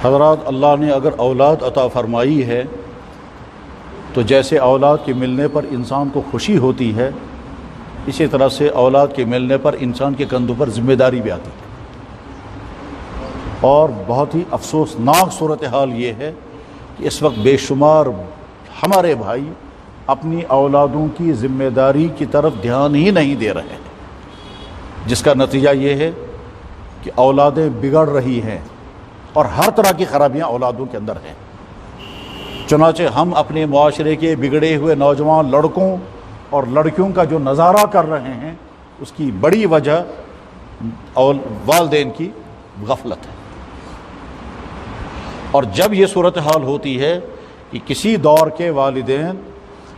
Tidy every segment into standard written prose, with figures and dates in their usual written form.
حضرات، اللہ نے اگر اولاد عطا فرمائی ہے تو جیسے اولاد کے ملنے پر انسان کو خوشی ہوتی ہے، اسی طرح سے اولاد کے ملنے پر انسان کے کندھوں پر ذمہ داری بھی آتی ہے۔ اور بہت ہی افسوسناک صورتحال یہ ہے کہ اس وقت بے شمار ہمارے بھائی اپنی اولادوں کی ذمہ داری کی طرف دھیان ہی نہیں دے رہے ہیں، جس کا نتیجہ یہ ہے کہ اولادیں بگڑ رہی ہیں اور ہر طرح کی خرابیاں اولادوں کے اندر ہیں۔ چنانچہ ہم اپنے معاشرے کے بگڑے ہوئے نوجوان لڑکوں اور لڑکیوں کا جو نظارہ کر رہے ہیں، اس کی بڑی وجہ والدین کی غفلت ہے۔ اور جب یہ صورتحال ہوتی ہے کہ کسی دور کے والدین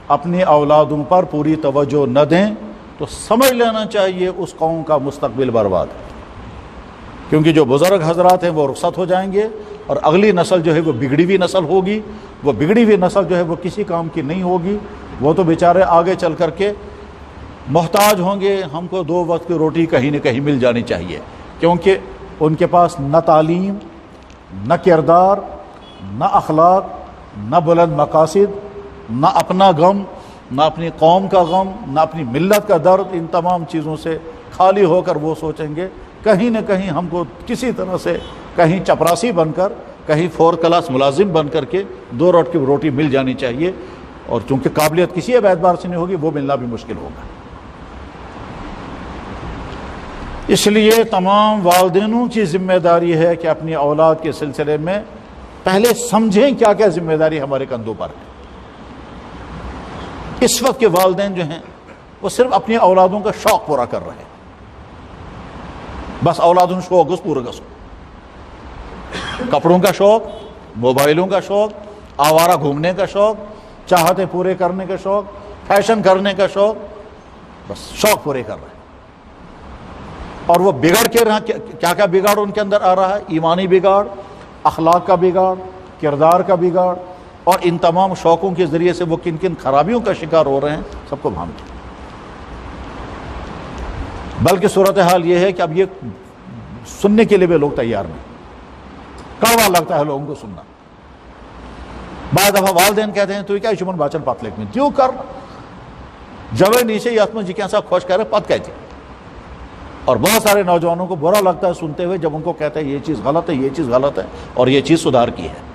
اپنے اولادوں پر پوری توجہ نہ دیں تو سمجھ لینا چاہیے اس قوم کا مستقبل برباد ہے، کیونکہ جو بزرگ حضرات ہیں وہ رخصت ہو جائیں گے اور اگلی نسل جو ہے وہ بگڑی ہوئی نسل ہوگی۔ وہ بگڑی ہوئی نسل جو ہے وہ کسی کام کی نہیں ہوگی، وہ تو بیچارے آگے چل کر کے محتاج ہوں گے۔ ہم کو 2 وقت کی روٹی کہیں نہ کہیں مل جانی چاہیے، کیونکہ ان کے پاس نہ تعلیم، نہ کردار، نہ اخلاق، نہ بلند مقاصد، نہ اپنا غم، نہ اپنی قوم کا غم، نہ اپنی ملت کا درد۔ ان تمام چیزوں سے خالی ہو کر وہ سوچیں گے کہیں نہ کہیں ہم کو کسی طرح سے کہیں چپراسی بن کر، کہیں 4 کلاس ملازم بن کر کے 2 وقت کی روٹی مل جانی چاہیے، اور چونکہ قابلیت کسی اعتبار سے نہیں ہوگی وہ ملنا بھی مشکل ہوگا۔ اس لیے تمام والدینوں کی ذمہ داری ہے کہ اپنی اولاد کے سلسلے میں پہلے سمجھیں کیا کیا ذمہ داری ہمارے کندھوں پر ہے۔ اس وقت کے والدین جو ہیں وہ صرف اپنی اولادوں کا شوق پورا کر رہے ہیں، بس اولادوں شوق اس پورا گسو، کپڑوں کا شوق، موبائلوں کا شوق، آوارہ گھومنے کا شوق، چاہتے پورے کرنے کا شوق، فیشن کرنے کا شوق، بس شوق پورے کر رہے ہیں۔ اور وہ بگڑ کے رہا، کیا کیا بگاڑ ان کے اندر آ رہا ہے؟ ایمانی بگاڑ، اخلاق کا بگاڑ، کردار کا بگاڑ، اور ان تمام شوقوں کے ذریعے سے وہ کن کن خرابیوں کا شکار ہو رہے ہیں سب کو بھانتے ہیں۔ بلکہ صورتحال یہ ہے کہ اب یہ سننے کے لیے بھی لوگ تیار نہیں، کڑوا لگتا ہے لوگوں کو سننا۔ بعض دفعہ والدین کہتے ہیں تو کیا چمن باچن پت لکھ میں تیو کر جب نیچے یا جی کیسا خوش کرے پت کہتے ہیں۔ اور بہت سارے نوجوانوں کو برا لگتا ہے سنتے ہوئے جب ان کو کہتے ہیں یہ چیز غلط ہے، یہ چیز غلط ہے اور یہ چیز سدھار کی ہے۔